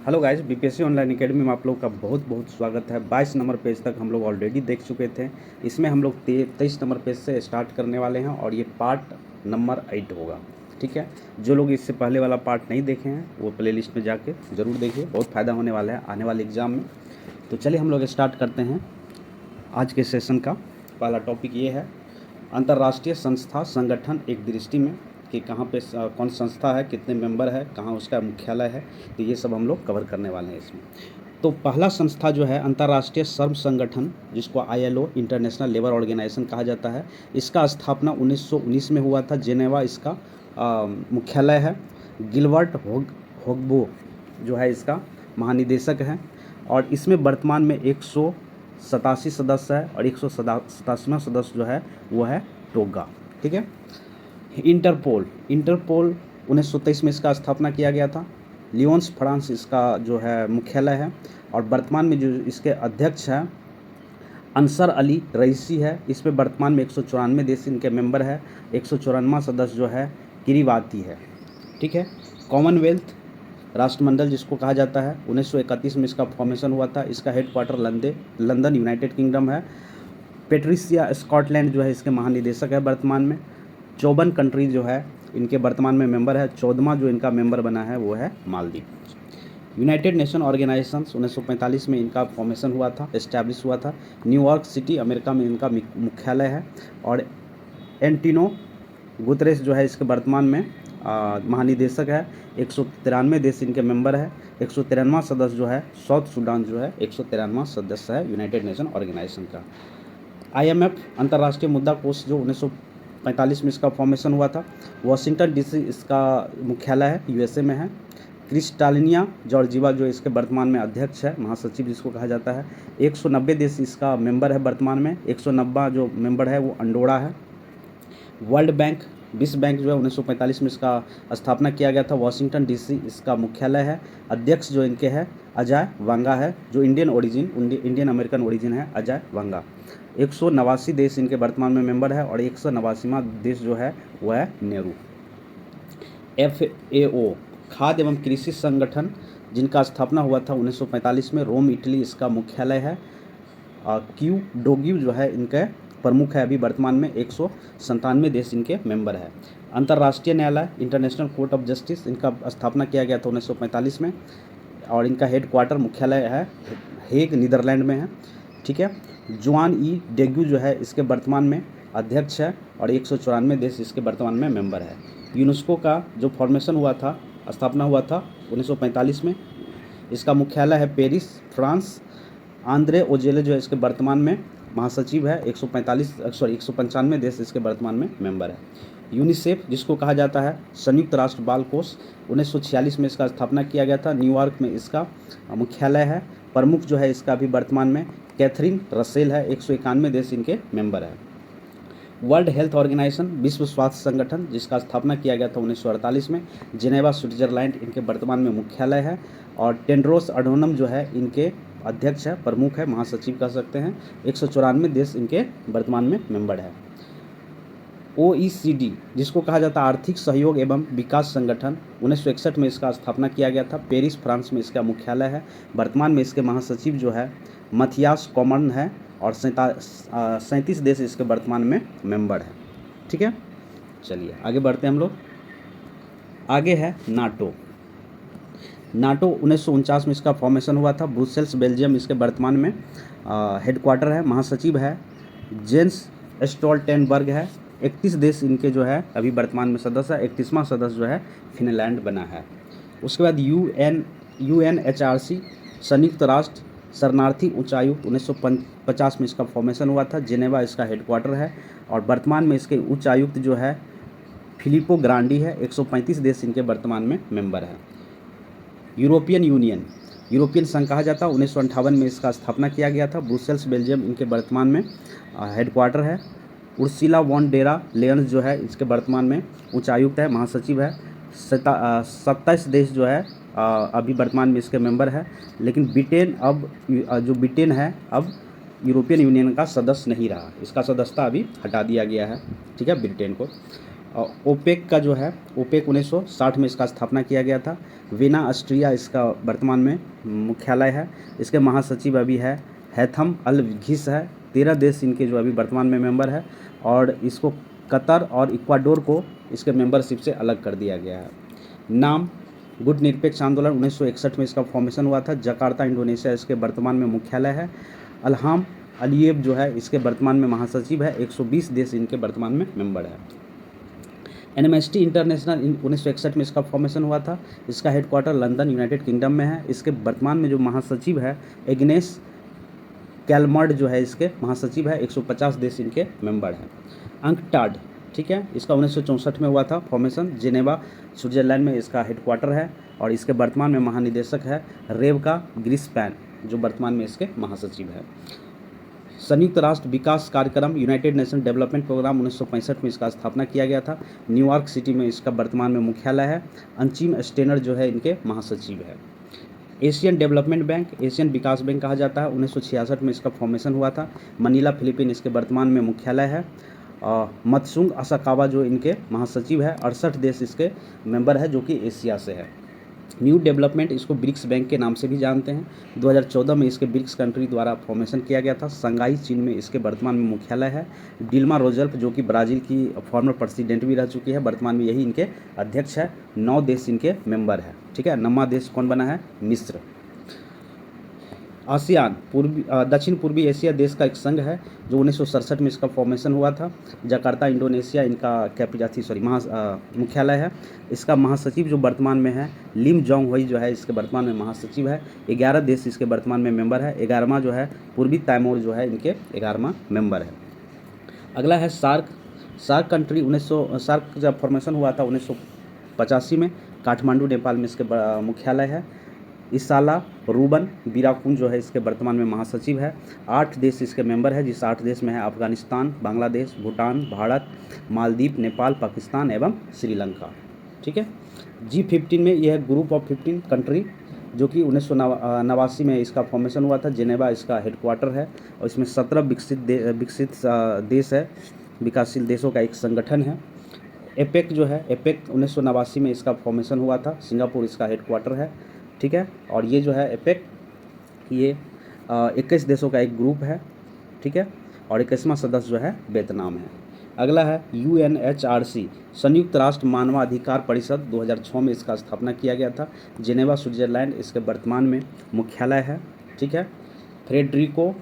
Hello guys, BPSC online academy में आप लोग का बहुत बहुत स्वागत है। 22 नंबर पेज तक हम लोग ऑलरेडी देख चुके थे। इसमें हम लोग 23 नंबर पेज से स्टार्ट करने वाले हैं और ये पार्ट नंबर 8 होगा। ठीक है, जो लोग इससे पहले वाला पार्ट नहीं देखे हैं वो प्लेलिस्ट में जाके ज़रूर देखिए, बहुत फ़ायदा होने वाला है आने वाले एग्ज़ाम में। तो चलिए हम लोग स्टार्ट करते हैं। आज के सेशन का पहला टॉपिक ये है अंतर्राष्ट्रीय संस्था संगठन एक दृष्टि में, कि कहाँ पे कौन संस्था है, कितने मेंबर है, कहाँ उसका मुख्यालय है। तो ये सब हम लोग कवर करने वाले हैं इसमें। तो पहला संस्था जो है अंतर्राष्ट्रीय श्रम संगठन, जिसको आईएलओ इंटरनेशनल लेबर ऑर्गेनाइजेशन कहा जाता है। इसका स्थापना 1919 में हुआ था। जेनेवा इसका मुख्यालय है। गिलबर्ट होगबो जो है इसका महानिदेशक है और इसमें वर्तमान में 187 सदस्य है और 187वां सदस्य जो है वो है टोगा। ठीक है। इंटरपोल 1923 में इसका स्थापना किया गया था। लियोन्स फ्रांस इसका जो है मुख्यालय है और वर्तमान में जो इसके अध्यक्ष हैं अंसर अली रईसी है। इसमें वर्तमान में 194 देश इनके मेंबर है। 194वां सदस्य जो है किरीबाती है। ठीक है। कॉमनवेल्थ राष्ट्रमंडल जिसको कहा जाता है, 1931 में इसका फॉर्मेशन हुआ था। इसका हेडक्वार्टर लंदन यूनाइटेड किंगडम है। पेट्रिसिया स्कॉटलैंड जो है इसके महानिदेशक है वर्तमान में। 54 कंट्री जो है इनके वर्तमान में मेंबर है। 14वां जो इनका मेंबर बना है वो है मालदीव। यूनाइटेड नेशन ऑर्गेनाइजेशन 1945 में इनका फॉर्मेशन हुआ था, एस्टैब्लिश हुआ था। न्यूयॉर्क सिटी अमेरिका में इनका मुख्यालय है और एंटिनो गुतरेस जो है इसके वर्तमान में महानिदेशक है। 193 देश इनके मेंबर है। 193वां सदस्य जो है साउथ सूडान जो है 193वां सदस्य है यूनाइटेड नेशन ऑर्गेनाइजेशन का। IMF अंतर्राष्ट्रीय मुद्रा कोष जो 1945 में इसका फॉर्मेशन हुआ था। वाशिंगटन डीसी इसका मुख्यालय है, USA में है। क्रिस्टालिनिया जॉर्जिवा जो इसके वर्तमान में अध्यक्ष है, महासचिव जिसको कहा जाता है। 190 देश इसका मेंबर है वर्तमान में। 190 जो मेंबर है वो अंडोरा है। वर्ल्ड बैंक विश्व बैंक जो है 1945 में इसका स्थापना किया गया था। वाशिंगटन DC इसका मुख्यालय है। अध्यक्ष जो इनके है अजय वांगा है, जो इंडियन अमेरिकन ओरिजिन है अजय वांगा। 189 देश इनके वर्तमान में मेंबर है और 189वां देश जो है वह है नेहरू। FAO खाद्य एवं कृषि संगठन, जिनका स्थापना हुआ था 1945 में, रोम इटली इसका मुख्यालय है। क्यू डोग्यू जो है इनके प्रमुख है। अभी वर्तमान में 197 देश इनके मेंबर है। अंतर्राष्ट्रीय न्यायालय इंटरनेशनल कोर्ट ऑफ जस्टिस, इनका स्थापना किया गया था 1945 में और इनका हेडक्वार्टर मुख्यालय है हेग नीदरलैंड में है। ठीक है। जुआन ई डेग्यू जो है इसके वर्तमान में अध्यक्ष है और 194 देश इसके वर्तमान में मेंबर है। यूनेस्को का जो फॉर्मेशन हुआ था, स्थापना हुआ था 1945 में, इसका मुख्यालय है पेरिस फ्रांस। आंद्रे ओजेले जो है इसके वर्तमान में महासचिव है। 195 देश इसके वर्तमान में मेंबर है। यूनिसेफ जिसको कहा जाता है संयुक्त राष्ट्र बाल कोष, 1946 में इसका स्थापना किया गया था। न्यूयॉर्क में इसका मुख्यालय है। प्रमुख जो है इसका अभी वर्तमान में कैथरीन रसेल है। 191 देश इनके मेंबर है। वर्ल्ड हेल्थ ऑर्गेनाइजेशन विश्व स्वास्थ्य संगठन, जिसका स्थापना किया गया था 1948 में, जिनेवा स्विट्जरलैंड इनके वर्तमान में मुख्यालय है और टेड्रोस अधनोम जो है इनके अध्यक्ष है, प्रमुख है, महासचिव कह सकते हैं। 194 देश इनके वर्तमान में मेंबर है। OECD जिसको कहा जाता है आर्थिक सहयोग एवं विकास संगठन, 1961 में इसका स्थापना किया गया था। पेरिस फ्रांस में इसका मुख्यालय है। वर्तमान में इसके महासचिव जो है मथियास कॉमन है और 37 देश इसके वर्तमान में मेंबर है। ठीक है, चलिए आगे बढ़ते हैं हम लोग। आगे है नाटो 1949 में इसका फॉर्मेशन हुआ था। ब्रुसेल्स बेल्जियम इसके वर्तमान में हेडक्वार्टर है। महासचिव है जेंस स्टोल्टेनबर्ग है। 31 देश इनके जो है अभी वर्तमान में सदस्य है। 31वां सदस्य जो है फिनलैंड बना है। उसके बाद UNHRC संयुक्त राष्ट्र शरणार्थी उच्चायुक्त, 1950 में इसका फॉर्मेशन हुआ था। जेनेवा इसका हेडक्वार्टर है और वर्तमान में इसके उच्चायुक्त जो है फिलिपो ग्रांडी है। 135 देश इनके वर्तमान में मेंबर है। यूरोपियन संघ कहा जाता है, 1958 में इसका स्थापना किया गया था। ब्रुसेल्स बेल्जियम इनके वर्तमान में हेडक्वार्टर है। उर्सुला वॉन डेरा लेयन्स जो है इसके वर्तमान में उच्चायुक्त है, महासचिव है। 27 देश जो है अभी वर्तमान में इसके मेंबर है। लेकिन ब्रिटेन है अब यूरोपियन यूनियन का सदस्य नहीं रहा, इसका सदस्यता अभी हटा दिया गया है। ठीक है, ब्रिटेन को। ओपेक का जो है, ओपेक 1960 में इसका स्थापना किया गया था। वीना ऑस्ट्रिया इसका वर्तमान में मुख्यालय है। इसके महासचिव अभी है हैथम अल घिस है। 13 देश इनके जो अभी वर्तमान में मेंबर है, और इसको कतर और इक्वाडोर को इसके मेंबरशिप से अलग कर दिया गया है। नाम गुट निरपेक्ष आंदोलन 1961 में इसका फॉर्मेशन हुआ था। जकार्ता इंडोनेशिया इसके वर्तमान में मुख्यालय है। अल्हाम अलिएव जो है इसके वर्तमान में महासचिव है। 120 देश इनके वर्तमान में मेंबर है। एमनेस्टी इंटरनेशनल 1961 में इसका फॉर्मेशन हुआ था। इसका हेडक्वार्टर लंदन यूनाइटेड किंगडम में है। इसके वर्तमान में जो महासचिव है एग्नेस कैलमर्ड जो है इसके महासचिव है। 150 देश इनके मेंबर हैं। अंकटाड, ठीक है, इसका 1964 में हुआ था फॉर्मेशन। जेनेवा स्विट्जरलैंड में इसका हेडक्वार्टर है, और इसके वर्तमान में महानिदेशक है रेवका ग्रिस्पैन, जो वर्तमान में इसके महासचिव है। संयुक्त राष्ट्र विकास कार्यक्रम यूनाइटेड नेशन डेवलपमेंट प्रोग्राम 1965 में इसका स्थापना किया गया था। न्यूयॉर्क सिटी में इसका वर्तमान में मुख्यालय है। अंचिम स्टेनर जो है इनके महासचिव है। एशियन डेवलपमेंट बैंक, एशियन विकास बैंक कहा जाता है, 1966 में इसका फॉर्मेशन हुआ था। मनीला फिलीपीन इसके वर्तमान में मुख्यालय है। मतसुंग असाकावा जो इनके महासचिव है। 68 देश इसके मेंबर है जो कि एशिया से है। न्यू डेवलपमेंट इसको ब्रिक्स बैंक के नाम से भी जानते हैं। 2014 में इसके ब्रिक्स कंट्री द्वारा फॉर्मेशन किया गया था। संगाई चीन में इसके वर्तमान में मुख्यालय है। डिल्मा रोजल्फ जो कि ब्राज़ील की फॉर्मर प्रेसिडेंट भी रह चुकी है, वर्तमान में यही इनके अध्यक्ष है। 9 देश इनके मेंबर है, ठीक है। 9वां देश कौन बना है? मिस्र। आसियान दक्षिण पूर्वी एशिया देश का एक संघ है जो 1967 में इसका फॉर्मेशन हुआ था। जकार्ता इंडोनेशिया इनका मुख्यालय है। इसका महासचिव जो वर्तमान में है लिम जोंग हुई जो है इसके वर्तमान में महासचिव है। 11 देश इसके वर्तमान में मेंबर है। 11वां जो है पूर्वी तैमूर जो है इनके 11वां मेंबर है। अगला है सार्क कंट्री। सार्क जब फॉर्मेशन हुआ था 1985 में, काठमांडू नेपाल में इसके मुख्यालय है। इसाला रूबन बीराकुन जो है इसके वर्तमान में महासचिव है। 8 देश इसके मेंबर है, जिस 8 देश में है अफगानिस्तान, बांग्लादेश, भूटान, भारत, मालदीव, नेपाल, पाकिस्तान एवं श्रीलंका, ठीक है। G15 में यह ग्रुप ऑफ 15 कंट्री जो कि 1989 में इसका फॉर्मेशन हुआ था। जेनेवा इसका हेडक्वार्टर है, और इसमें 17 विकसित देश है, विकासशील देशों का एक संगठन है। एपेक जो है, एपेक 1989 में इसका फॉर्मेशन हुआ था। सिंगापुर इसका हेडक्वार्टर है, ठीक है। और ये जो है एपेक, ये 21 देशों का एक ग्रुप है, ठीक है। और 21वां सदस्य जो है वियतनाम है। अगला है UNHRC, संयुक्त राष्ट्र मानवाधिकार परिषद। 2006 में इसका स्थापना किया गया था। जेनेवा स्विट्जरलैंड इसके वर्तमान में मुख्यालय है, ठीक है। फ्रेडरिको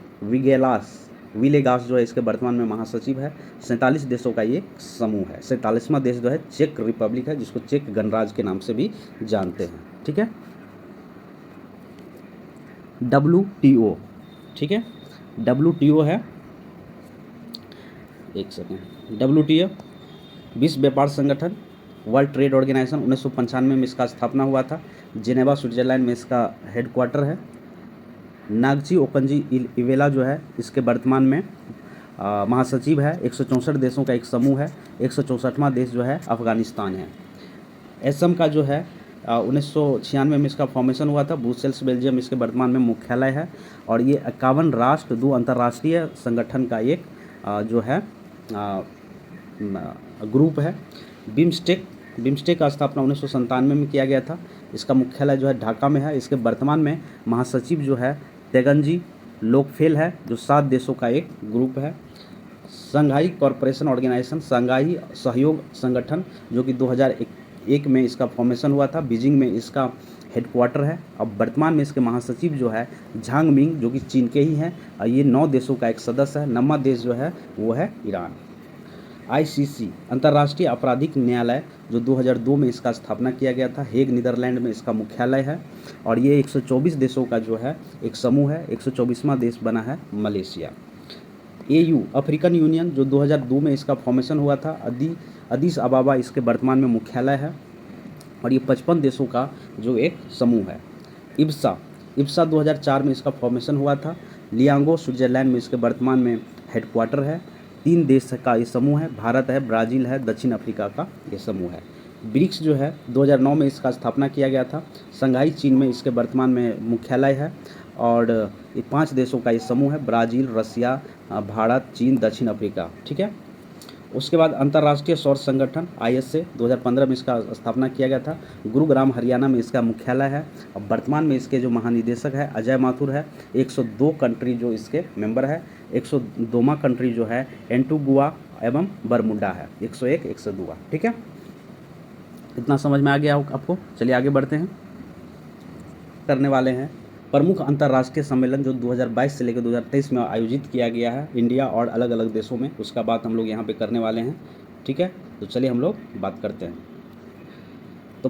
विलेगास जो है इसके वर्तमान में महासचिव है। 47 देशों का ये समूह है। 47वां देश जो है चेक रिपब्लिक है, जिसको चेक गणराज्य के नाम से भी जानते हैं, ठीक है। WTO, ठीक है। WTO है, एक सेकेंड, WTO विश्व व्यापार संगठन, वर्ल्ड ट्रेड ऑर्गेनाइजेशन। 1995 में इसका स्थापना हुआ था। जेनेवा स्विट्जरलैंड में इसका हेडक्वार्टर है। नागची ओकंजी इवेला जो है इसके वर्तमान में महासचिव है। 164 देशों का एक समूह है। 164वां देश जो है अफगानिस्तान है। असम का जो है 1996 में इसका फॉर्मेशन हुआ था। ब्रुसेल्स बेल्जियम इसके वर्तमान में मुख्यालय है। और ये 51 राष्ट्र 2 अंतर्राष्ट्रीय संगठन का एक जो है ग्रुप है। बिम्स्टेक का स्थापना 1997 में किया गया था। इसका मुख्यालय जो है ढाका में है। इसके वर्तमान में महासचिव जो है तेगंजी लोकफेल है, जो 7 देशों का एक ग्रुप है। संघाई कॉरपोरेशन ऑर्गेनाइजेशन, संघाई सहयोग संगठन, जो कि 2001 में इसका फॉर्मेशन हुआ था। बीजिंग में इसका हेडक्वार्टर है। अब वर्तमान में इसके महासचिव जो है झांग मिंग, जो कि चीन के ही हैं। और ये 9 देशों का एक सदस्य है। 9वां देश जो है वो है ईरान। ICC अंतर्राष्ट्रीय आपराधिक न्यायालय, जो 2002 में इसका स्थापना किया गया था। हेग नीदरलैंड में इसका मुख्यालय है। और ये 124 देशों का जो है एक समूह है। 124वां देश बना है मलेशिया। AU अफ्रीकन यूनियन, जो 2002 में इसका फॉर्मेशन हुआ था। अदीस अबाबा इसके वर्तमान में मुख्यालय है। और ये 55 देशों का जो एक समूह है। इब्सा 2004 में इसका फॉर्मेशन हुआ था। लियांगो स्विट्जरलैंड में इसके वर्तमान में हेडक्वार्टर है। 3 देश का ये समूह है, भारत है, ब्राज़ील है, दक्षिण अफ्रीका का ये समूह है। ब्रिक्स जो है 2009 में इसका स्थापना किया गया था। संघाई चीन में इसके वर्तमान में मुख्यालय है। और ये 5 देशों का ये समूह है, ब्राज़ील, रसिया, भारत, चीन, दक्षिण अफ्रीका, ठीक है। उसके बाद अंतर्राष्ट्रीय सौर संगठन ISA 2015 में इसका स्थापना किया गया था। गुरुग्राम हरियाणा में इसका मुख्यालय है। अब वर्तमान में इसके जो महानिदेशक है अजय माथुर है। 102 कंट्री जो इसके मेंबर है। 102वां कंट्री जो है एंटीगुआ एवं बरमूडा है। 101 102। ठीक है, इतना समझ में आ गया आपको। चलिए आगे बढ़ते हैं। करने वाले हैं प्रमुख अंतर्राष्ट्रीय सम्मेलन जो 2022 से लेकर 2023 में आयोजित किया गया है इंडिया और अलग अलग देशों में, उसका बात हम लोग यहाँ पे करने वाले हैं। ठीक है, तो चलिए हम लोग बात करते हैं। तो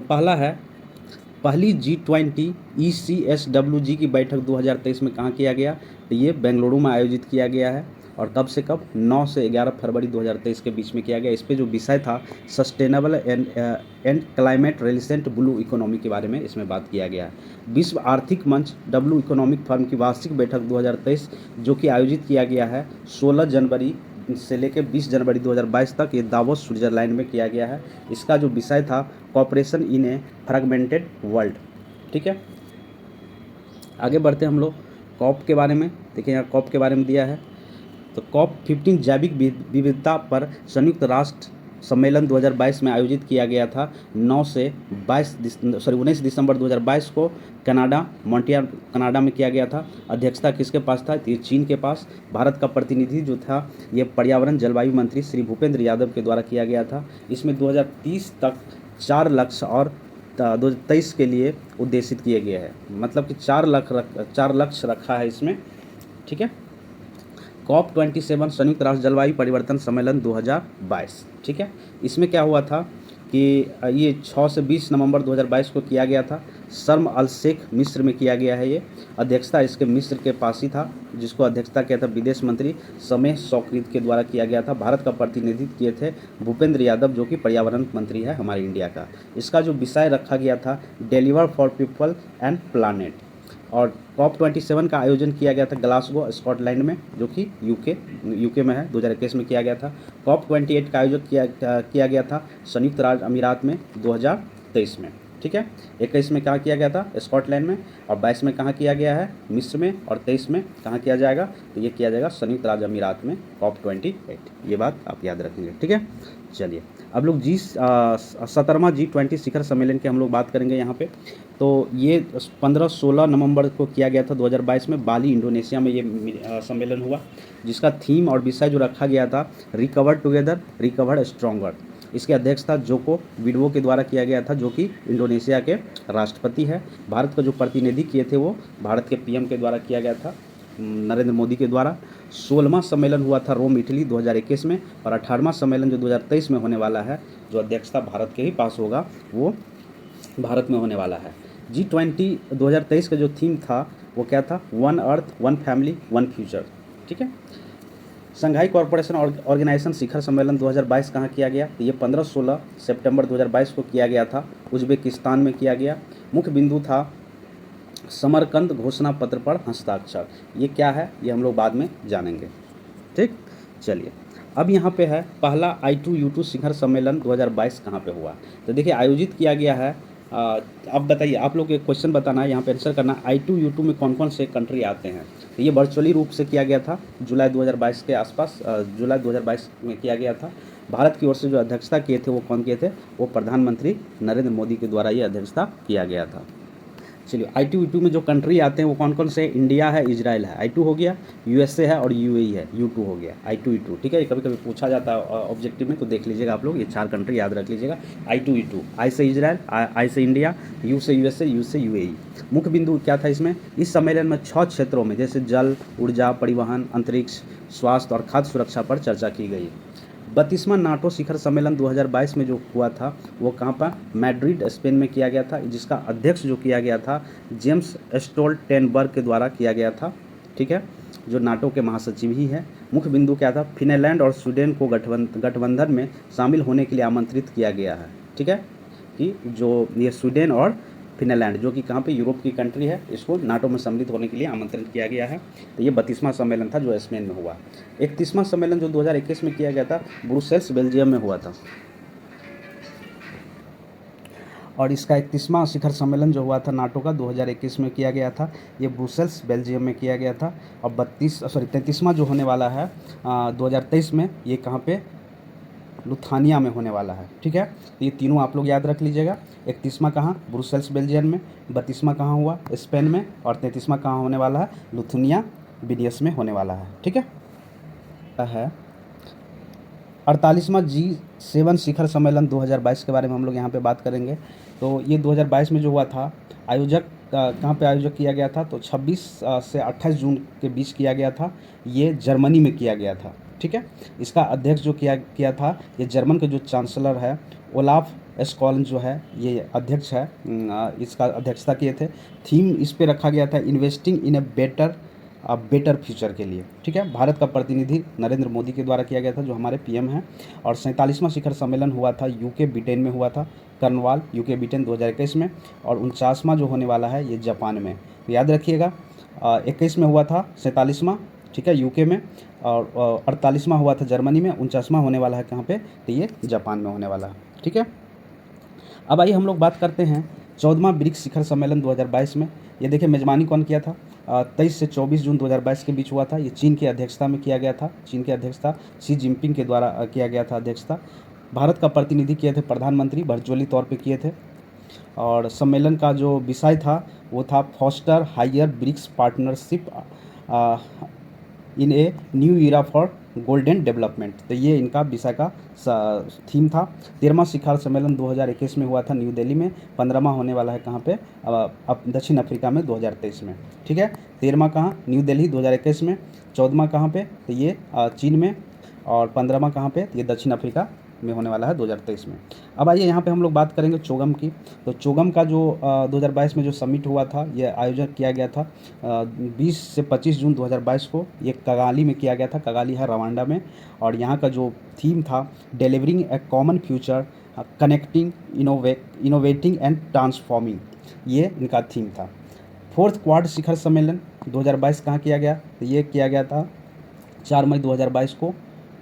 पहली G20 ECSWG की बैठक 2023 में कहाँ किया गया, तो ये बेंगलुरु में आयोजित किया गया है। और कब से कब, 9 से 11 फरवरी 2023 के बीच में किया गया। इस पे जो विषय था sustainable and climate resilient blue economy के बारे में इसमें बात किया गया है। विश्व आर्थिक मंच डब्ल्यू इकोनॉमिक फोरम की वार्षिक बैठक 2023 जो कि आयोजित किया गया है 16 जनवरी से लेकर 20 जनवरी 2022 तक, ये दावोस स्विट्जरलैंड में किया गया है। इसका जो विषय था cooperation in a fragmented world. ठीक है, आगे बढ़ते हैं हम लोग कॉप के बारे में। देखिए यहाँ कॉप के बारे में दिया है। तो COP 15 जैविक विविधता पर संयुक्त राष्ट्र सम्मेलन 2022 में आयोजित किया गया था। 19 दिसंबर 2022 को मॉन्ट्रियल कनाडा में किया गया था। अध्यक्षता किसके पास था, तो ये चीन के पास। भारत का प्रतिनिधि जो था ये पर्यावरण जलवायु मंत्री श्री भूपेंद्र यादव के द्वारा किया गया था। इसमें 2030 तक 4 लक्ष्य और 2023 के लिए उद्देशित किए गए हैं, मतलब कि 4 लक्ष्य रखा है इसमें। ठीक है, COP 27 संयुक्त राष्ट्र जलवायु परिवर्तन सम्मेलन 2022। ठीक है, इसमें क्या हुआ था कि ये 6 से 20 नवंबर 2022 को किया गया था। शर्म अल शेख मिस्र में किया गया है। ये अध्यक्षता इसके मिस्र के पास ही था, जिसको अध्यक्षता किया था विदेश मंत्री समेह शौकत के द्वारा किया गया था। भारत का प्रतिनिधित्व किए थे भूपेंद्र यादव जो कि पर्यावरण मंत्री है हमारे इंडिया का। इसका जो विषय रखा गया था deliver for people and planet. और COP 27 का आयोजन किया गया था ग्लासगो स्कॉटलैंड में, जो कि यूके में है। 2021 में किया गया था। COP 28 का आयोजन किया गया था संयुक्त राज्य अमीरात में 2023 में। ठीक है, 21 में कहाँ किया गया था, स्कॉटलैंड में। और 22 में कहाँ किया गया है, मिस्र में। और 23 में कहाँ किया जाएगा, तो ये किया जाएगा संयुक्त राज्य अमीरात में, COP 28। ये बात आप याद रखेंगे। ठीक है, चलिए अब लोग 17वां G20 शिखर सम्मेलन की हम लोग बात करेंगे यहाँ पे। तो ये 15-16 नवंबर को किया गया था 2022 में, बाली इंडोनेशिया में ये सम्मेलन हुआ, जिसका थीम और विषय जो रखा गया था रिकवर टुगेदर रिकवर स्ट्रॉन्गर। इसकी अध्यक्षता जोको विडोडो के द्वारा किया गया था, जो कि इंडोनेशिया के राष्ट्रपति है। भारत का जो प्रतिनिधि किए थे वो भारत के PM के द्वारा किया गया था, नरेंद्र मोदी के द्वारा। 16वां सम्मेलन हुआ था रोम इटली 2021 में। और 18वां सम्मेलन जो 2023 में होने वाला है, जो अध्यक्षता भारत के ही पास होगा, वो भारत में होने वाला है। G20 2023 का जो थीम था वो क्या था, one earth one family one future. ठीक है, शंघाई कॉरपोरेशन ऑर्गेनाइजेशन शिखर सम्मेलन 2022 कहाँ किया गया, तो ये 15-16 सितंबर 2022 को किया गया था, उज्बेकिस्तान में किया गया। मुख्य बिंदु था समरकंद घोषणा पत्र पर हस्ताक्षर। ये क्या है, ये हम लोग बाद में जानेंगे। ठीक, चलिए अब यहाँ पे है पहला I2U2 शिखर सम्मेलन 2022 कहाँ पे हुआ। तो देखिए आयोजित किया गया है। अब बताइए, आप लोग एक क्वेश्चन बताना है, यहाँ पे आंसर करना। I2U2 में कौन कौन से कंट्री आते हैं। तो ये वर्चुअली रूप से किया गया था जुलाई 2022 के आसपास, जुलाई 2022 में किया गया था। भारत की ओर से जो अध्यक्षता किए थे वो कौन किए थे, वो प्रधानमंत्री नरेंद्र मोदी के द्वारा ये अध्यक्षता किया गया था। चलिए I2U2 में जो कंट्री आते हैं वो कौन कौन से, इंडिया है, इजराइल है, I2 हो गया, USA है और UAE है, U2 हो गया, I2U2। ठीक है, ये कभी कभी पूछा जाता है ऑब्जेक्टिव में, तो देख लीजिएगा आप लोग, ये 4 कंट्री याद रख लीजिएगा। I2U2, I से इजराइल, I से इंडिया, U से USA, U से UAE। मुख्य बिंदु क्या था इसमें, इस सम्मेलन में 6 क्षेत्रों में जैसे जल, ऊर्जा, परिवहन, अंतरिक्ष, स्वास्थ्य और खाद्य सुरक्षा पर चर्चा की गई। 32वां नाटो शिखर सम्मेलन 2022 में जो हुआ था वो कहाँ पर, मैड्रिड स्पेन में किया गया था, जिसका अध्यक्ष जो किया गया था जेम्स स्टोल्टेनबर्ग के द्वारा किया गया था। ठीक है, जो नाटो के महासचिव ही है। मुख्य बिंदु क्या था, फिनलैंड और स्वीडन को गठबंधन में शामिल होने के लिए आमंत्रित किया गया है। ठीक है, कि जो ये स्वीडन और फिनलैंड जो कि कहाँ पे, यूरोप की कंट्री है, इसको नाटो में सम्मिलित होने के लिए आमंत्रित किया गया है। तो ये 32वां सम्मेलन था जो स्पेन में हुआ। 31वां सम्मेलन जो 2021 में किया गया था ब्रुसेल्स बेल्जियम में हुआ था। और इसका 31वां शिखर सम्मेलन जो हुआ था नाटो का 2021 में किया गया था, ये ब्रुसेल्स बेल्जियम में किया गया था। और 33वां जो होने वाला है 2023 में, ये कहाँ पे, लुथानिया में होने वाला है। ठीक है, तो ये तीनों आप लोग याद रख लीजिएगा। 31वां कहाँ, ब्रुसेल्स बेल्जियम में। 32वां कहाँ हुआ, स्पेन में। और 33वां कहाँ होने वाला है, लुथुनिया विलियस में होने वाला है। ठीक है 48वां G7 शिखर सम्मेलन 2022 के बारे में हम लोग यहाँ पे बात करेंगे। तो ये 2022 में जो हुआ था, आयोजक कहाँ पे आयोजक किया गया था, तो 26 से 28 जून के बीच किया गया था। ये जर्मनी में किया गया था। ठीक है, इसका अध्यक्ष जो किया था, ये जर्मन के जो चांसलर है ओलाफ स्कॉलन जो है, ये अध्यक्ष है, इसका अध्यक्षता किए थे। थीम इस पे रखा गया था, investing in a better future के लिए। ठीक है, भारत का प्रतिनिधि नरेंद्र मोदी के द्वारा किया गया था, जो हमारे पीएम हैं। और 47वां शिखर सम्मेलन हुआ था यूके ब्रिटेन में हुआ था, कर्नवाल यूके ब्रिटेन 2021 में। और 49वां जो होने वाला है ये जापान में। तो याद रखिएगा, 21 में हुआ था 47वां, ठीक है, यूके में। और 48वां हुआ था जर्मनी में। 49वां होने वाला है कहाँ पे, तो ये जापान में होने वाला है। ठीक है, अब आइए हम लोग बात करते हैं 14वां ब्रिक्स शिखर सम्मेलन 2022 में। ये देखिए मेजबानी कौन किया था, 23 से 24 जून 2022 के बीच हुआ था। ये चीन की अध्यक्षता में किया गया था। चीन की अध्यक्षता शी जिनपिंग के द्वारा किया गया था अध्यक्षता। भारत का प्रतिनिधि किए थे प्रधानमंत्री, वर्चुअली तौर पे किए थे। और सम्मेलन का जो विषय था वो था foster higher BRICS partnership in a new era for golden development. तो ये इनका विषय का थीम था। 13वां शिखर सम्मेलन 2021 में हुआ था न्यू दिल्ली में। 15वां होने वाला है कहाँ पे, दक्षिण अफ्रीका में 2023 में। ठीक है, 13वां कहाँ, न्यू दिल्ली 2021 में। 14वां कहाँ पे, तो ये चीन में। और 15वां कहाँ पे, ये दक्षिण अफ्रीका में होने वाला है 2023 में। अब आइए यहाँ पे हम लोग बात करेंगे चोगम की। तो चोगम का जो 2022 में जो समिट हुआ था, ये आयोजन किया गया था 20 से 25 जून 2022 को। ये कगाली में किया गया था, कगाली है रवांडा में। और यहाँ का जो थीम था, delivering A common future connecting innovating and transforming, ये इनका थीम था। 4th क्वाड शिखर सम्मेलन 2022 कहाँ किया गया, तो ये किया गया था 4 मई 2022 को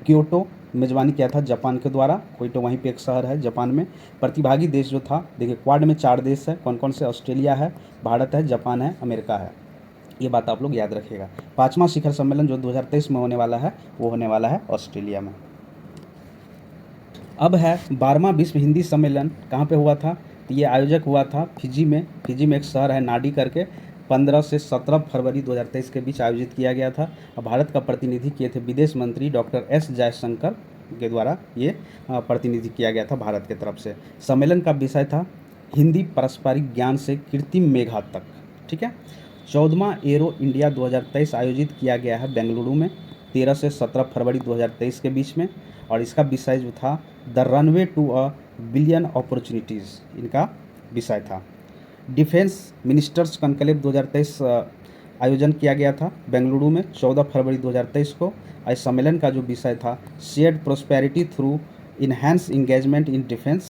क्योटो, मेजबानी किया था जापान के द्वारा। क्योटो वहीं पे एक शहर है जापान में। प्रतिभागी देश जो था, देखिए क्वाड में 4 देश है, कौन कौन से, ऑस्ट्रेलिया है, भारत है, जापान है, अमेरिका है। ये बात आप लोग याद रखिएगा। 5वां शिखर सम्मेलन जो 2023 में होने वाला है, वो होने वाला है ऑस्ट्रेलिया में। अब है 12वां विश्व हिंदी सम्मेलन, कहाँ पे हुआ था, तो ये आयोजक हुआ था फिजी में। फिजी में एक शहर है नाडी करके। 15 से 17 फरवरी 2023 के बीच आयोजित किया गया था। भारत का प्रतिनिधि किए थे विदेश मंत्री डॉक्टर एस जयशंकर के द्वारा ये प्रतिनिधि किया गया था भारत की तरफ से। सम्मेलन का विषय था हिंदी पारस्परिक ज्ञान से कृत्रिम मेघा तक। ठीक है, 14वां एरो इंडिया 2023 आयोजित किया गया है बेंगलुरु में 13 से 17 फरवरी 2023 के बीच में। और इसका विषय जो था the runway to a billion opportunities, इनका विषय था। डिफेंस मिनिस्टर्स कॉन्क्लेव 2023 आयोजन किया गया था बेंगलुरु में 14 फरवरी 2023 को। इस सम्मेलन का जो विषय था shared prosperity through enhance engagement in defence.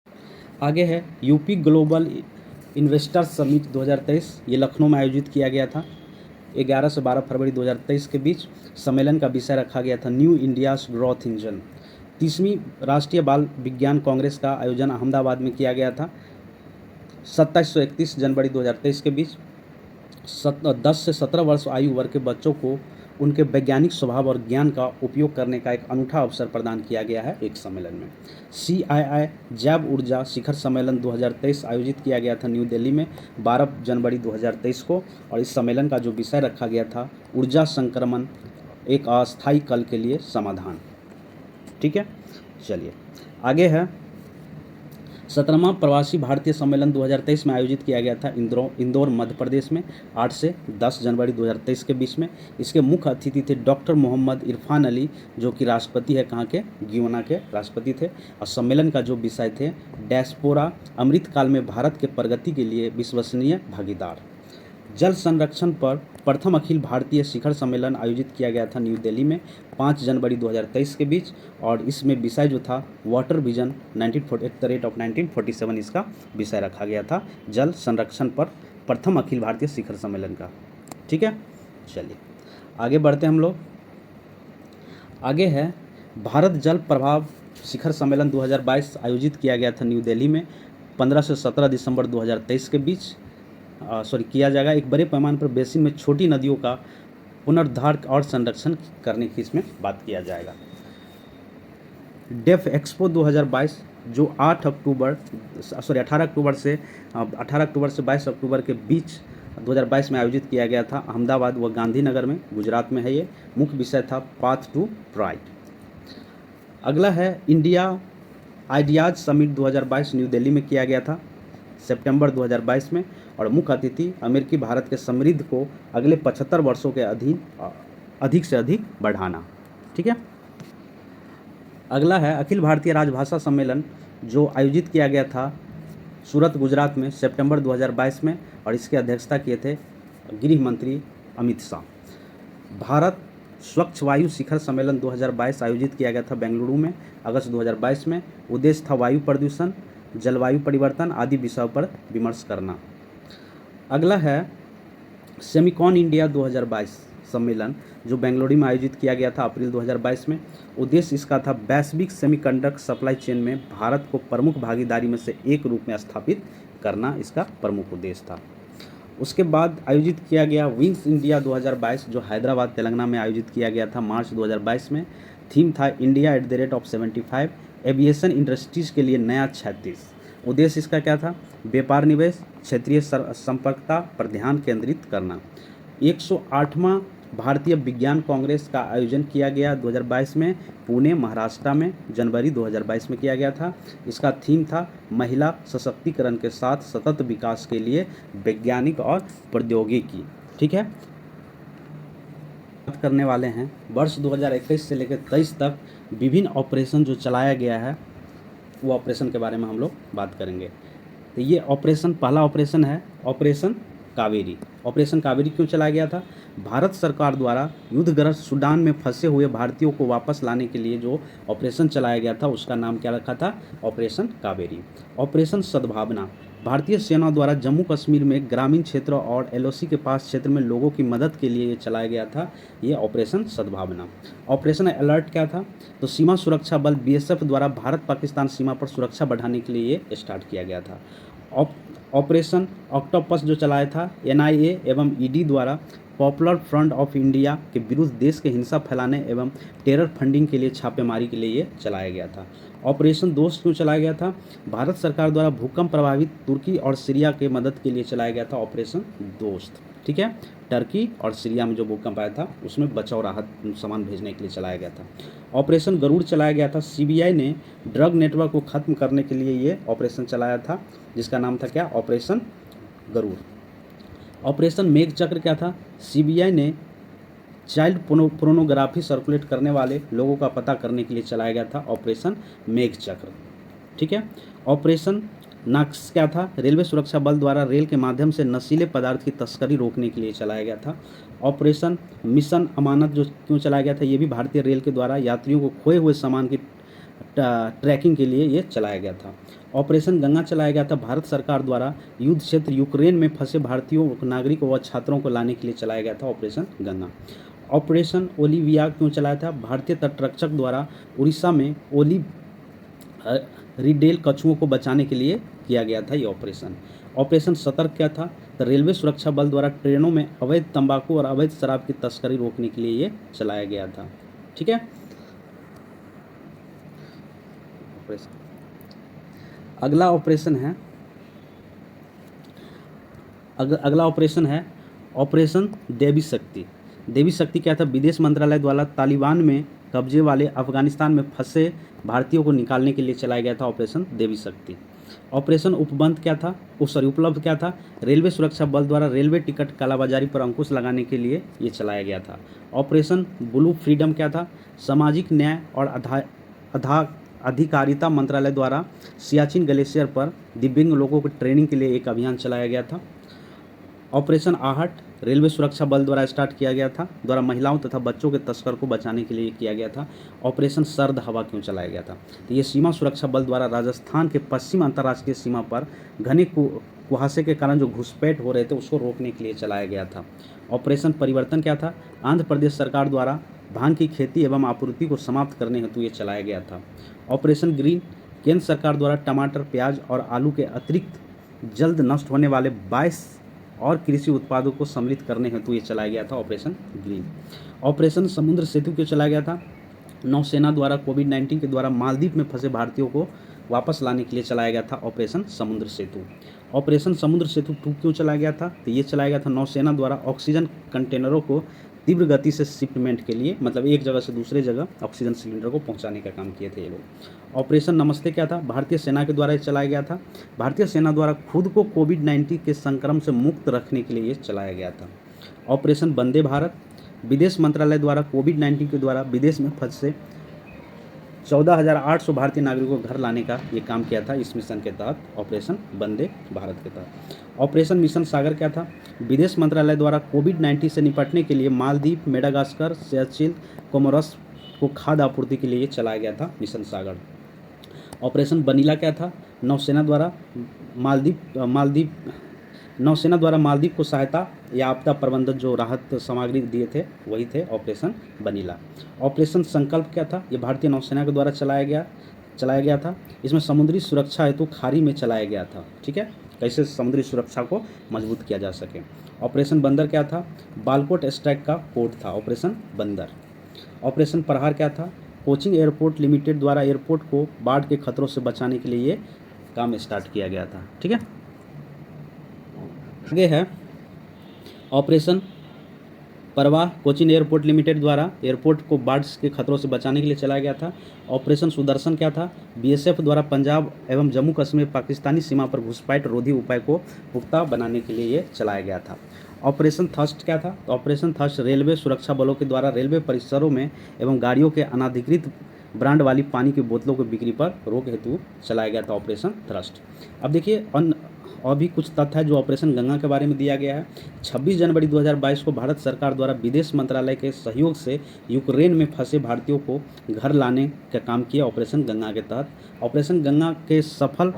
आगे है यूपी ग्लोबल इन्वेस्टर्स समिट 2023, ये लखनऊ में आयोजित किया गया था 11 से 12 फरवरी 2023 के बीच। सम्मेलन का विषय रखा गया था न्यू इंडियाज ग्रोथ इंजन। 30वीं राष्ट्रीय बाल विज्ञान कांग्रेस का आयोजन अहमदाबाद में किया गया था 27 से 31 जनवरी 2023 के बीच। 10 से 17 वर्ष आयु वर्ग के बच्चों को उनके वैज्ञानिक स्वभाव और ज्ञान का उपयोग करने का एक अनूठा अवसर प्रदान किया गया है एक सम्मेलन में। CII जैव ऊर्जा शिखर सम्मेलन 2023 आयोजित किया गया था न्यू दिल्ली में 12 जनवरी 2023 को। और इस सम्मेलन का जो विषय रखा गया था ऊर्जा संक्रमण, एक अस्थायी कल के लिए समाधान। ठीक है, चलिए आगे है 17वां प्रवासी भारतीय सम्मेलन 2023 में आयोजित किया गया था इंदौर मध्य प्रदेश में 8 से 10 जनवरी 2023 के बीच में। इसके मुख्य अतिथि थे डॉक्टर मोहम्मद इरफान अली, जो कि राष्ट्रपति है कहाँ के, गियोना के राष्ट्रपति थे। और सम्मेलन का जो विषय थे डायस्पोरा, अमृतकाल में भारत के प्रगति के लिए विश्वसनीय भागीदार। जल संरक्षण पर प्रथम अखिल भारतीय शिखर सम्मेलन आयोजित किया गया था न्यू दिल्ली में 5 जनवरी 2023 के बीच। और इसमें विषय जो था वाटर विजन 1947 इसका विषय रखा गया था, जल संरक्षण पर प्रथम अखिल भारतीय शिखर सम्मेलन का। ठीक है, चलिए आगे बढ़ते हैं हम लोग। आगे है भारत जल प्रभाव शिखर सम्मेलन 2022 आयोजित किया गया था न्यू दिल्ली में 15 से 17 दिसंबर 2023 के बीच किया जाएगा। एक बड़े पैमाने पर बेसिन में छोटी नदियों का पुनरुद्धार और संरक्षण करने की इसमें बात किया जाएगा। डेफ एक्सपो 2022 जो 18 अक्टूबर से 22 अक्टूबर के बीच 2022 में आयोजित किया गया था अहमदाबाद व गांधीनगर में, गुजरात में है ये। मुख्य विषय था पाथ टू प्राइड। अगला है India ideas summit 2022 New Delhi में किया गया था सितंबर 2022 में, और मुख्य अतिथि अमेरिकी भारत के समृद्धि को अगले 75 वर्षों के अधीन अधिक से अधिक बढ़ाना। ठीक है। अगला है अखिल भारतीय राजभाषा सम्मेलन जो आयोजित किया गया था सूरत गुजरात में सितंबर 2022 में, और इसकी अध्यक्षता किए थे गृह मंत्री अमित शाह। भारत स्वच्छ वायु शिखर सम्मेलन 2022 आयोजित किया गया था बेंगलुरु में अगस्त 2022 में। उद्देश्य था वायु प्रदूषण, जलवायु परिवर्तन आदि विषयों पर विमर्श करना। अगला है सेमिकॉन इंडिया 2022 सम्मेलन जो बेंगलुरु में आयोजित किया गया था अप्रैल 2022 में। उद्देश्य इसका था वैश्विक सेमीकंडक्टर सप्लाई चेन में भारत को प्रमुख भागीदारी में से एक रूप में स्थापित करना, इसका प्रमुख उद्देश्य था। उसके बाद आयोजित किया गया विंग्स इंडिया 2022 जो हैदराबाद तेलंगाना में आयोजित किया गया था मार्च 2022 में। थीम था इंडिया @75, एविएशन इंडस्ट्रीज के लिए नया 36। उद्देश्य इसका क्या था? व्यापार निवेश, क्षेत्रीय संपर्कता पर ध्यान केंद्रित करना। 108वां भारतीय विज्ञान कांग्रेस का आयोजन किया गया 2022 में पुणे महाराष्ट्र में जनवरी 2022 में किया गया था। इसका थीम था महिला सशक्तिकरण के साथ सतत विकास के लिए वैज्ञानिक और प्रौद्योगिकी। ठीक है। बात करने वाले हैं वर्ष 2021 से लेकर 23 तक विभिन्न ऑपरेशन जो चलाया गया है वो ऑपरेशन के बारे में हम लोग बात करेंगे। तो ये ऑपरेशन, पहला ऑपरेशन है ऑपरेशन कावेरी। ऑपरेशन कावेरी क्यों चलाया गया था? भारत सरकार द्वारा युद्धग्रस्त सूडान में फंसे हुए भारतीयों को वापस लाने के लिए जो ऑपरेशन चलाया गया था उसका नाम क्या रखा था? ऑपरेशन कावेरी। ऑपरेशन सद्भावना, भारतीय सेना द्वारा जम्मू कश्मीर में ग्रामीण क्षेत्र और एलओसी के पास क्षेत्र में लोगों की मदद के लिए ये चलाया गया था, ये ऑपरेशन सद्भावना। ऑपरेशन अलर्ट क्या था? तो सीमा सुरक्षा बल बीएसएफ द्वारा भारत पाकिस्तान सीमा पर सुरक्षा बढ़ाने के लिए ये स्टार्ट किया गया था। ऑपरेशन ऑक्टोपस जो चलाया था एनआईए एवं ईडी द्वारा पॉपुलर फ्रंट ऑफ इंडिया के विरुद्ध देश के हिंसा फैलाने एवं टेरर फंडिंग के लिए छापेमारी के लिए ये चलाया गया था। ऑपरेशन दोस्त क्यों चलाया गया था? भारत सरकार द्वारा भूकंप प्रभावित तुर्की और सीरिया के मदद के लिए चलाया गया था ऑपरेशन दोस्त। ठीक है। टर्की और सीरिया में जो भूकंप आया था उसमें बचाव राहत सामान भेजने के लिए चलाया गया था। ऑपरेशन गरुड़ चलाया गया था। सीबीआई ने ड्रग नेटवर्क को खत्म करने के लिए ये ऑपरेशन चलाया था जिसका नाम था क्या? ऑपरेशन गरुड़। ऑपरेशन मेघ चक्र क्या था? सीबीआई ने चाइल्ड पोर्नोग्राफी सर्कुलेट करने वाले लोगों का पता करने के लिए चलाया गया था ऑपरेशन मेघ चक्र। ठीक है। ऑपरेशन नाक्स क्या था? रेलवे सुरक्षा बल द्वारा रेल के माध्यम से नशीले पदार्थ की तस्करी रोकने के लिए चलाया गया था। ऑपरेशन मिशन अमानत जो क्यों चलाया गया था? ये भी भारतीय रेल के द्वारा यात्रियों को खोए हुए सामान की ट्रैकिंग के लिए ये चलाया गया था। ऑपरेशन गंगा चलाया गया था भारत सरकार द्वारा युद्ध क्षेत्र यूक्रेन में फंसे भारतीयों नागरिकों व छात्रों को लाने के लिए चलाया गया था ऑपरेशन गंगा। ऑपरेशन ओलिविया क्यों चलाया था? भारतीय तटरक्षक द्वारा उड़ीसा में ओलिव रिडेल कछुओं को बचाने के लिए किया गया था ये ऑपरेशन। ऑपरेशन सतर्क क्या था? तो रेलवे सुरक्षा बल द्वारा ट्रेनों में अवैध तंबाकू और अवैध शराब की तस्करी रोकने के लिए ये चलाया गया था। ठीक है। अगला ऑपरेशन है ऑपरेशन देवी शक्ति। देवी शक्ति क्या था? विदेश मंत्रालय द्वारा तालिबान में कब्जे वाले अफगानिस्तान में फंसे भारतीयों को निकालने के लिए चलाया गया था ऑपरेशन देवी शक्ति। ऑपरेशन उपलब्ध क्या था? रेलवे सुरक्षा बल द्वारा रेलवे टिकट कालाबाजारी पर अंकुश लगाने के लिए ये चलाया गया था। ऑपरेशन ब्लू फ्रीडम क्या था? सामाजिक न्याय और अधिकारिता मंत्रालय द्वारा सियाचिन ग्लेशियर पर दिव्यांग लोगों की ट्रेनिंग के लिए एक अभियान चलाया गया था। ऑपरेशन आहट रेलवे सुरक्षा बल द्वारा स्टार्ट किया गया था, द्वारा महिलाओं तथा बच्चों के तस्कर को बचाने के लिए किया गया था। ऑपरेशन सर्द हवा क्यों चलाया गया था? तो ये सीमा सुरक्षा बल द्वारा राजस्थान के पश्चिम अंतर्राष्ट्रीय सीमा पर घने कुहासे के कारण जो घुसपैठ हो रहे थे उसको रोकने के लिए चलाया गया था। ऑपरेशन परिवर्तन क्या था? आंध्र प्रदेश सरकार द्वारा भांग की खेती एवं आपूर्ति को समाप्त करने हेतु ये चलाया गया था। ऑपरेशन ग्रीन केंद्र सरकार द्वारा टमाटर, प्याज और आलू के अतिरिक्त जल्द नष्ट होने वाले 22 और कृषि उत्पादों को सम्मिलित करने हेतु ये चलाया गया था ऑपरेशन ग्रीन। ऑपरेशन समुद्र सेतु क्यों चलाया गया था? नौसेना द्वारा कोविड-19 के द्वारा मालदीव में फंसे भारतीयों को वापस लाने के लिए चलाया गया था ऑपरेशन समुद्र सेतु। ऑपरेशन समुद्र सेतु 2 क्यों चलाया गया था? तो ये चलाया गया था नौसेना द्वारा ऑक्सीजन कंटेनरों को तीव्र गति से शिपमेंट के लिए, मतलब एक जगह से दूसरे जगह ऑक्सीजन सिलेंडर को पहुंचाने का काम किए थे ये लोग। ऑपरेशन नमस्ते क्या था? भारतीय सेना के द्वारा ये चलाया गया था। भारतीय सेना द्वारा खुद को कोविड-19 के संक्रमण से मुक्त रखने के लिए ये चलाया गया था। ऑपरेशन वंदे भारत, विदेश मंत्रालय द्वारा कोविड-19 के द्वारा विदेश में फंसे 14,800 भारतीय नागरिकों को घर लाने का ये काम किया था इस मिशन के तहत, ऑपरेशन वंदे भारत के तहत। ऑपरेशन मिशन सागर क्या था? विदेश मंत्रालय द्वारा कोविड-19 से निपटने के लिए मालदीव, मेडागास्कर, सेशेल्स, कोमोरोस को खाद्य आपूर्ति के लिए चलाया गया था मिशन सागर। ऑपरेशन वनीला क्या था? नौसेना द्वारा मालदीव को सहायता या आपदा प्रबंधन जो राहत सामग्री दिए थे वही थे ऑपरेशन वनीला। ऑपरेशन संकल्प क्या था? ये भारतीय नौसेना के द्वारा चलाया गया था। इसमें समुद्री सुरक्षा हेतु खाड़ी में चलाया गया था। ठीक है, कैसे समुद्री सुरक्षा को मजबूत किया जा सके। ऑपरेशन बंदर क्या था? बालकोट स्ट्राइक का पोर्ट था ऑपरेशन बंदर। ऑपरेशन प्रहार क्या था? कोचिन एयरपोर्ट लिमिटेड द्वारा एयरपोर्ट को बाढ़ के खतरों से बचाने के लिए ये काम स्टार्ट किया गया था। ठीक है, आगे है ऑपरेशन परवाह, कोचिन एयरपोर्ट लिमिटेड द्वारा एयरपोर्ट को बाढ़ के खतरों से बचाने के लिए चलाया गया था। ऑपरेशन सुदर्शन क्या था? बीएसएफ द्वारा पंजाब एवं जम्मू कश्मीर पाकिस्तानी सीमा पर घुसपैठ रोधी उपाय को पुख्ता बनाने के लिए ये चलाया गया था। ऑपरेशन थर्स्ट क्या था? तो ऑपरेशन थर्स्ट रेलवे सुरक्षा बलों के द्वारा रेलवे परिसरों में एवं गाड़ियों के अनाधिकृत ब्रांड वाली पानी की बोतलों की बिक्री पर रोक हेतु चलाया गया था ऑपरेशन थ्रस्ट। अब देखिए और भी कुछ तथ्य है जो ऑपरेशन गंगा के बारे में दिया गया है। 26 जनवरी 2022 को भारत सरकार द्वारा विदेश मंत्रालय के सहयोग से यूक्रेन में फंसे भारतीयों को घर लाने का काम किया ऑपरेशन गंगा के तहत। ऑपरेशन गंगा के सफल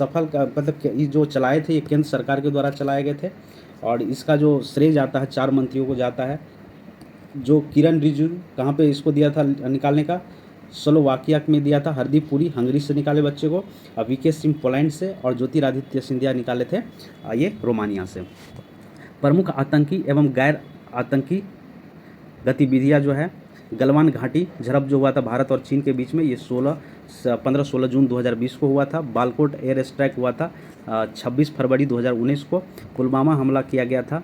मतलब ये जो चलाए थे ये केंद्र सरकार के द्वारा चलाए गए थे और इसका जो श्रेय जाता है 4 मंत्रियों को जाता है। जो किरण रिजिजू कहाँ पे इसको दिया था निकालने का? स्लोवाकिया में दिया था। हरदीप पुरी हंगरी से निकाले बच्चे को, और वीके सिंह पोलैंड से, और ज्योतिरादित्य सिंधिया निकाले थे ये रोमानिया से। प्रमुख आतंकी एवं गैर आतंकी गतिविधियां जो है, गलवान घाटी झड़प जो हुआ था भारत और चीन के बीच में, ये 15-16 जून 2020 को हुआ था। बालकोट एयर स्ट्राइक हुआ था 26 फरवरी 2019 को। पुलवामा हमला किया गया था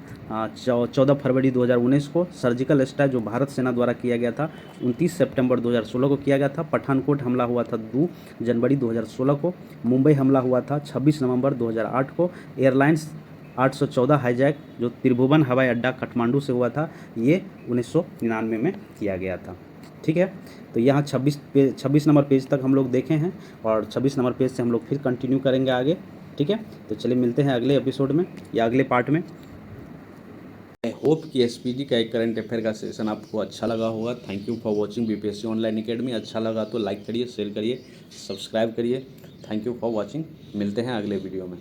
14 फरवरी 2019 को। सर्जिकल स्ट्राइक जो भारत सेना द्वारा किया गया था 29 सितंबर 2016 को किया गया था। पठानकोट हमला हुआ था 2 जनवरी 2016 को। मुंबई हमला हुआ था 26 नवंबर 2008 को। एयरलाइंस 814 हाईजैक जो त्रिभुवन हवाई अड्डा काठमांडू से हुआ था, ये 1999 में किया गया था। ठीक है, तो यहाँ 26 नंबर पेज तक हम लोग देखे हैं और 26 नंबर पेज से हम लोग फिर कंटिन्यू करेंगे आगे। ठीक है, तो चलिए मिलते हैं अगले एपिसोड में या अगले पार्ट में। आई होप कि एसपीजी का एक करंट अफेयर का सेशन आपको अच्छा लगा होगा। Thank you for watching BPSC online academy. अच्छा लगा तो लाइक करिए, शेयर करिए, सब्सक्राइब करिए। Thank you for watching. मिलते हैं अगले वीडियो में।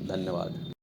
धन्यवाद।